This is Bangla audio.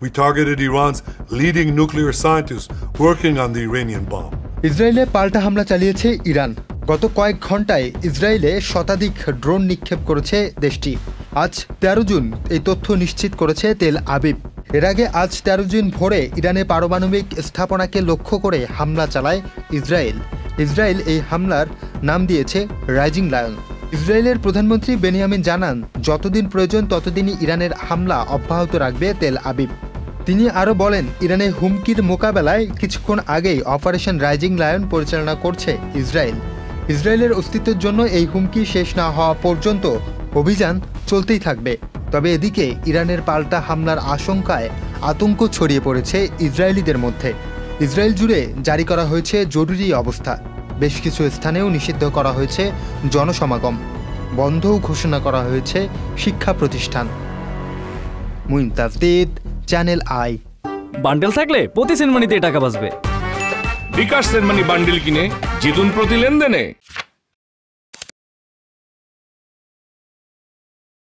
We targeted Iran's leading nuclear scientists working on the Iranian bomb. ইসরায়েলে পাল্টা হামলা চালিয়েছে ইরান। গত কয়েক ঘন্টায় ইসরায়েলে শতাধিক ড্রোন নিক্ষেপ করেছে দেশটি। আজ 13 জুন এই তথ্য নিশ্চিত করেছে তেল আবিব। এর আগে আজ 13 জুন ভোরে ইরানে পারমাণবিক স্থাপনাকে লক্ষ্য করে হামলা চালায় ইসরায়েল। ইসরায়েল এই হামলার নাম দিয়েছে রাইজিং লায়ন। ইসরায়েলের প্রধানমন্ত্রী বেনিয়ামিন জানান, যতদিন প্রয়োজন ততদিনই ইরানের হামলা অব্যাহত রাখবে তেল আবিব। তিনি আরও বলেন, ইরানের হুমকির মোকাবেলায় কিছুক্ষণ আগেই অপারেশন রাইজিং লায়ন পরিচালনা করছে ইসরায়েল। ইসরায়েলের অস্তিত্বের জন্য এই হুমকি শেষ না হওয়া পর্যন্ত অভিযান চলতেই থাকবে। তবে এদিকে ইরানের পাল্টা হামলার আশঙ্কায় আতঙ্ক ছড়িয়ে পড়েছে ইসরায়েলিদের মধ্যে। ইসরায়েল জুড়ে জারি করা হয়েছে জরুরি অবস্থা। বেশ কিছু স্থানেও নিষিদ্ধ করা হয়েছে জনসমাগম। বন্ধও ঘোষণা করা হয়েছে শিক্ষা প্রতিষ্ঠান। Muin Tajdid, channel I. Bundle থাকলে প্রতি সেনমানিতে টাকা বাঁচবে। বিকাশ সেনমানি বান্ডেল কিনে জিতুন প্রতি লেনদেনে।